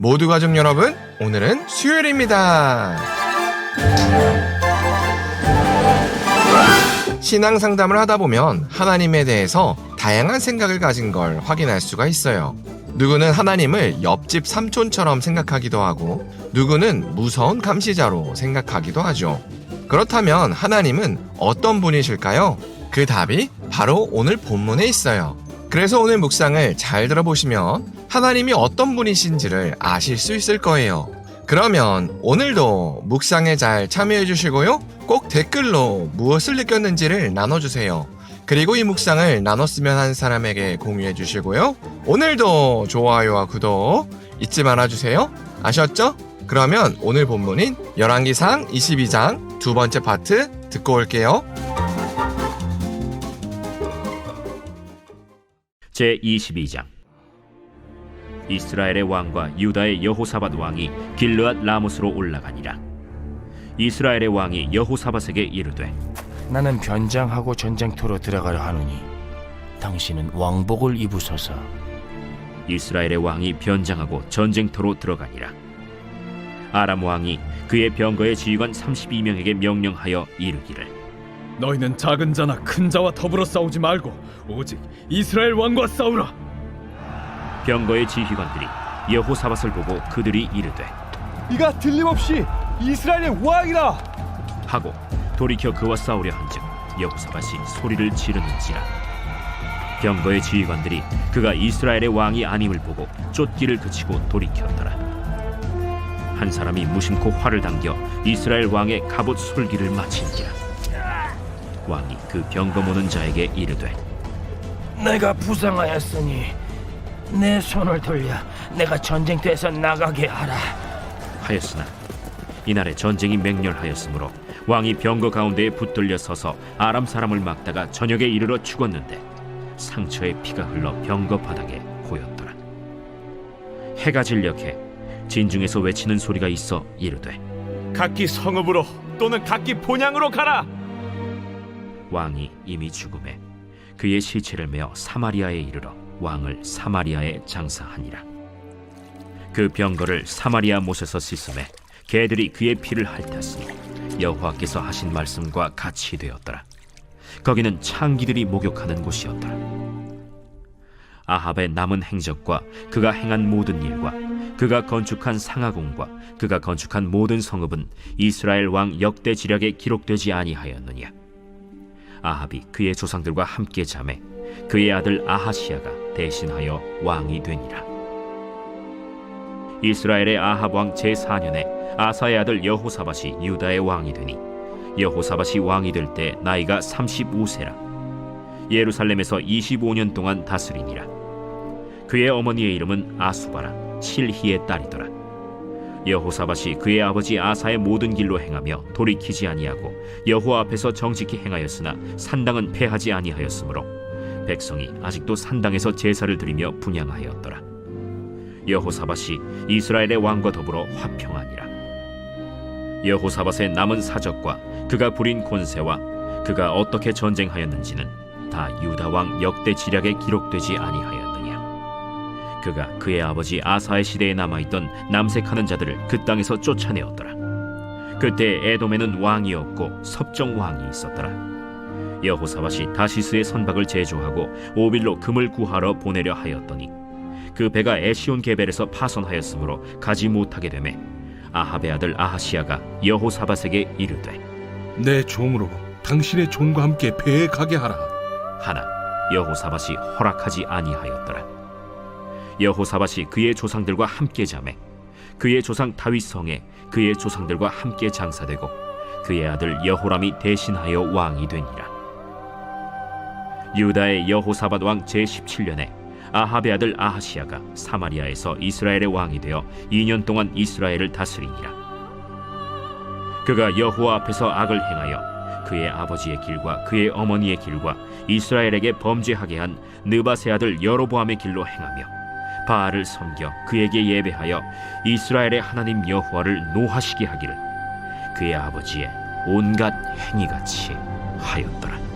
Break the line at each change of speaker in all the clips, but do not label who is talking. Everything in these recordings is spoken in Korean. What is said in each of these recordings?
모두 가족 여러분, 오늘은 수요일입니다. 신앙 상담을 하다 보면 하나님에 대해서 다양한 생각을 가진 걸 확인할 수가 있어요. 누구는 하나님을 옆집 삼촌처럼 생각하기도 하고, 누구는 무서운 감시자로 생각하기도 하죠. 그렇다면 하나님은 어떤 분이실까요? 그 답이 바로 오늘 본문에 있어요. 그래서 오늘 묵상을 잘 들어보시면 하나님이 어떤 분이신지를 아실 수 있을 거예요. 그러면 오늘도 묵상에 잘 참여해 주시고요. 꼭 댓글로 무엇을 느꼈는지를 나눠주세요. 그리고 이 묵상을 나눴으면 하는 사람에게 공유해 주시고요. 오늘도 좋아요와 구독 잊지 말아주세요. 아셨죠? 그러면 오늘 본문인 열왕기상 22장 두 번째 파트 듣고 올게요.
제22장. 이스라엘의 왕과 유다의 여호사밧 왕이 길르앗 라못으로 올라가니라. 이스라엘의 왕이 여호사밧에게 이르되,
나는 변장하고 전쟁터로 들어가려 하노니 당신은 왕복을 입으소서.
이스라엘의 왕이 변장하고 전쟁터로 들어가니라. 아람 왕이 그의 병거의 지휘관 32명에게 명령하여 이르기를,
너희는 작은 자나 큰 자와 더불어 싸우지 말고 오직 이스라엘 왕과 싸우라.
병거의 지휘관들이 여호사밧을 보고 그들이 이르되,
이가 틀림없이 이스라엘의 왕이라
하고 돌이켜 그와 싸우려 한즉 여호사밧이 소리를 지르는지라. 병거의 지휘관들이 그가 이스라엘의 왕이 아님을 보고 쫓기를 그치고 돌이켰더라. 한 사람이 무심코 활을 당겨 이스라엘 왕의 갑옷 솔기를 마친지라. 왕이 그 병거 모는 자에게 이르되,
내가 부상하였으니 내 손을 돌려 내가 전쟁터에서 나가게 하라
하였으나 이날에 전쟁이 맹렬하였으므로 왕이 병거 가운데에 붙들려 서서 아람 사람을 막다가 저녁에 이르러 죽었는데 상처에 피가 흘러 병거 바닥에 고였더라. 해가 진녘에 진중에서 외치는 소리가 있어 이르되,
각기 성읍으로 또는 각기 본향으로 가라.
왕이 이미 죽음에 그의 시체를 메어 사마리아에 이르러 왕을 사마리아에 장사하니라. 그 병거를 사마리아 못에서 씻음에 개들이 그의 피를 핥았으니 여호와께서 하신 말씀과 같이 되었더라. 거기는 창기들이 목욕하는 곳이었더라. 아합의 남은 행적과 그가 행한 모든 일과 그가 건축한 상하궁과 그가 건축한 모든 성읍은 이스라엘 왕 역대 지략에 기록되지 아니하였느냐. 아합이 그의 조상들과 함께 잠에 그의 아들 아하시야가 대신하여 왕이 되니라. 이스라엘의 아합 왕 제4년에 아사의 아들 여호사밧이 유다의 왕이 되니 여호사밧이 왕이 될 때 나이가 35세라. 예루살렘에서 25년 동안 다스리니라. 그의 어머니의 이름은 아수바라 실히의 딸이더라. 여호사밧이 그의 아버지 아사의 모든 길로 행하며 돌이키지 아니하고 여호와 앞에서 정직히 행하였으나 산당은 패하지 아니하였으므로 백성이 아직도 산당에서 제사를 드리며 분향하였더라. 여호사밧이 이스라엘의 왕과 더불어 화평하니라. 여호사밧의 남은 사적과 그가 부린 권세와 그가 어떻게 전쟁하였는지는 다 유다 왕 역대 지략에 기록되지 아니하였느냐. 그가 그의 아버지 아사의 시대에 남아있던 남색하는 자들을 그 땅에서 쫓아내었더라. 그때 에돔에는 왕이 없고 섭정 왕이 있었더라. 여호사밧이 다시스의 선박을 제조하고 오빌로 금을 구하러 보내려 하였더니 그 배가 에시온 게벨에서 파손하였으므로 가지 못하게 되매 아합의 아들 아하시야가 여호사밧에게 이르되,
내 종으로 당신의 종과 함께 배에 가게 하라
하나 여호사밧이 허락하지 아니하였더라. 여호사밧이 그의 조상들과 함께 잠에 그의 조상 다윗 성에 그의 조상들과 함께 장사되고 그의 아들 여호람이 대신하여 왕이 되니라. 유다의 여호사밧 왕 제17년에 아합의 아들 아하시야가 사마리아에서 이스라엘의 왕이 되어 2년 동안 이스라엘을 다스리니라. 그가 여호와 앞에서 악을 행하여 그의 아버지의 길과 그의 어머니의 길과 이스라엘에게 범죄하게 한 느밧의 아들 여로보암의 길로 행하며 바알을 섬겨 그에게 예배하여 이스라엘의 하나님 여호와를 노하시게 하기를 그의 아버지의 온갖 행위같이 하였더라.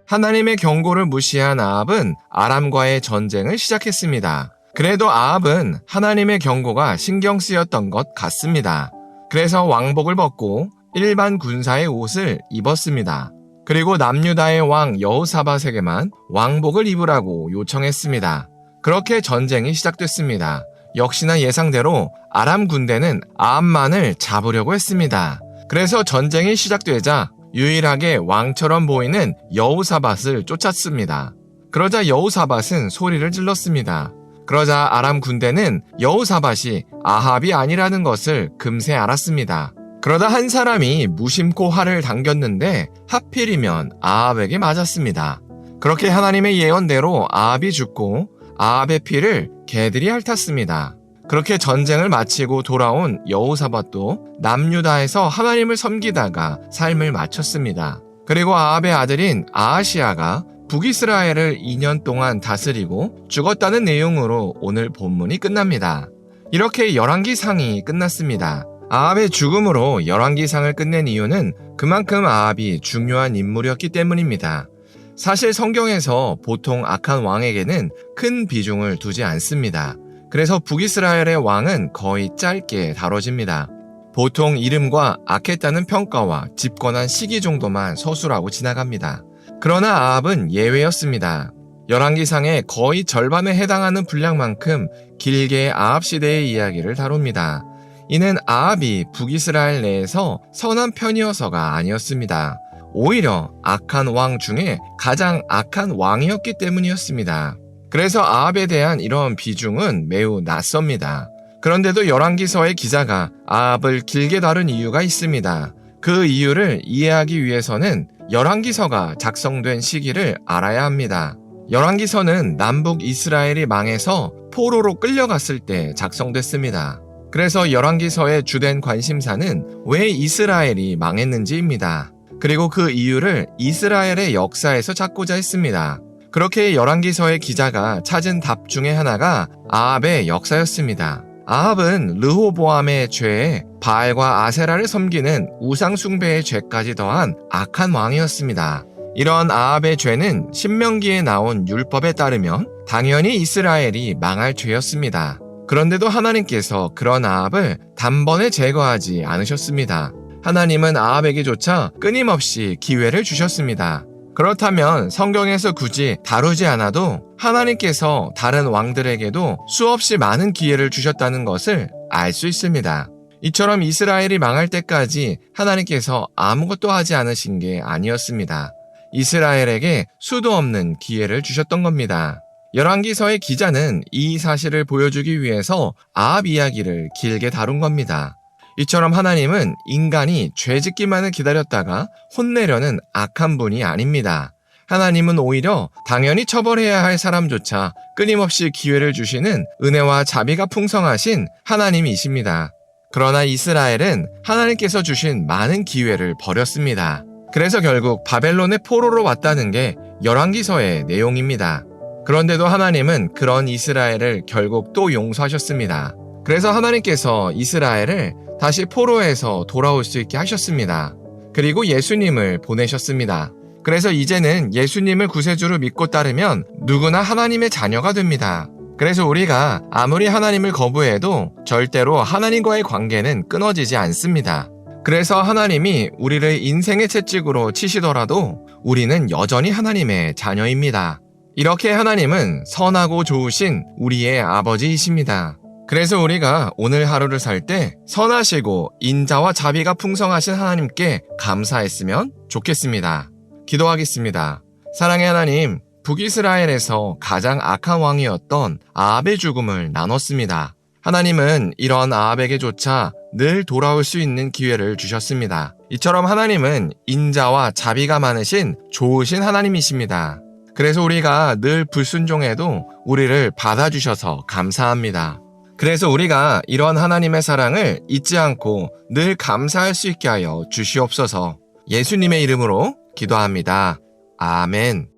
하나님의 경고를 무시한 아합은 아람과의 전쟁을 시작했습니다. 그래도 아합은 하나님의 경고가 신경 쓰였던 것 같습니다. 그래서 왕복을 벗고 일반 군사의 옷을 입었습니다. 그리고 남유다의 왕 여호사밧에게만 왕복을 입으라고 요청했습니다. 그렇게 전쟁이 시작됐습니다. 역시나 예상대로 아람 군대는 아합만을 잡으려고 했습니다. 그래서 전쟁이 시작되자 유일하게 왕처럼 보이는 여호사밧을 쫓았습니다. 그러자 여호사밧은 소리를 질렀습니다. 그러자 아람 군대는 여호사밧이 아합이 아니라는 것을 금세 알았습니다. 그러다 한 사람이 무심코 활을 당겼는데 하필이면 아합에게 맞았습니다. 그렇게 하나님의 예언대로 아합이 죽고 아합의 피를 개들이 핥았습니다. 그렇게 전쟁을 마치고 돌아온 여호사밧도 남유다에서 하나님을 섬기다가 삶을 마쳤습니다. 그리고 아합의 아들인 아하시야가 북이스라엘을 2년 동안 다스리고 죽었다는 내용으로 오늘 본문이 끝납니다. 이렇게 열왕기상이 끝났습니다. 아합의 죽음으로 열왕기상을 끝낸 이유는 그만큼 아합이 중요한 인물이었기 때문입니다. 사실 성경에서 보통 악한 왕에게는 큰 비중을 두지 않습니다. 그래서 북이스라엘의 왕은 거의 짧게 다뤄집니다. 보통 이름과 악했다는 평가와 집권한 시기 정도만 서술하고 지나갑니다. 그러나 아합은 예외였습니다. 열왕기상의 거의 절반에 해당하는 분량만큼 길게 아합 시대의 이야기를 다룹니다. 이는 아합이 북이스라엘 내에서 선한 편이어서가 아니었습니다. 오히려 악한 왕 중에 가장 악한 왕이었기 때문이었습니다. 그래서 아합에 대한 이런 비중은 매우 낯섭니다. 그런데도 열왕기서의 기자가 아합을 길게 다룬 이유가 있습니다. 그 이유를 이해하기 위해서는 열왕기서가 작성된 시기를 알아야 합니다. 열왕기서는 남북 이스라엘이 망해서 포로로 끌려갔을 때 작성됐습니다. 그래서 열왕기서의 주된 관심사는 왜 이스라엘이 망했는지입니다. 그리고 그 이유를 이스라엘의 역사에서 찾고자 했습니다. 그렇게 열왕기서의 기자가 찾은 답 중에 하나가 아합의 역사였습니다. 아합은 르호보암의 죄에 바알과 아세라를 섬기는 우상 숭배의 죄까지 더한 악한 왕이었습니다. 이런 아합의 죄는 신명기에 나온 율법에 따르면 당연히 이스라엘이 망할 죄였습니다. 그런데도 하나님께서 그런 아합을 단번에 제거하지 않으셨습니다. 하나님은 아합에게조차 끊임없이 기회를 주셨습니다. 그렇다면 성경에서 굳이 다루지 않아도 하나님께서 다른 왕들에게도 수없이 많은 기회를 주셨다는 것을 알 수 있습니다. 이처럼 이스라엘이 망할 때까지 하나님께서 아무것도 하지 않으신 게 아니었습니다. 이스라엘에게 수도 없는 기회를 주셨던 겁니다. 열왕기서의 기자는 이 사실을 보여주기 위해서 아합 이야기를 길게 다룬 겁니다. 이처럼 하나님은 인간이 죄짓기만을 기다렸다가 혼내려는 악한 분이 아닙니다. 하나님은 오히려 당연히 처벌해야 할 사람조차 끊임없이 기회를 주시는 은혜와 자비가 풍성하신 하나님이십니다. 그러나 이스라엘은 하나님께서 주신 많은 기회를 버렸습니다. 그래서 결국 바벨론의 포로로 왔다는 게 열왕기서의 내용입니다. 그런데도 하나님은 그런 이스라엘을 결국 또 용서하셨습니다. 그래서 하나님께서 이스라엘을 다시 포로에서 돌아올 수 있게 하셨습니다. 그리고 예수님을 보내셨습니다. 그래서 이제는 예수님을 구세주로 믿고 따르면 누구나 하나님의 자녀가 됩니다. 그래서 우리가 아무리 하나님을 거부해도 절대로 하나님과의 관계는 끊어지지 않습니다. 그래서 하나님이 우리를 인생의 채찍으로 치시더라도 우리는 여전히 하나님의 자녀입니다. 이렇게 하나님은 선하고 좋으신 우리의 아버지이십니다. 그래서 우리가 오늘 하루를 살 때 선하시고 인자와 자비가 풍성하신 하나님께 감사했으면 좋겠습니다. 기도하겠습니다. 사랑의 하나님, 북이스라엘에서 가장 악한 왕이었던 아합의 죽음을 나눴습니다. 하나님은 이런 아합에게조차 늘 돌아올 수 있는 기회를 주셨습니다. 이처럼 하나님은 인자와 자비가 많으신 좋으신 하나님이십니다. 그래서 우리가 늘 불순종해도 우리를 받아주셔서 감사합니다. 그래서 우리가 이런 하나님의 사랑을 잊지 않고 늘 감사할 수 있게 하여 주시옵소서. 예수님의 이름으로 기도합니다. 아멘.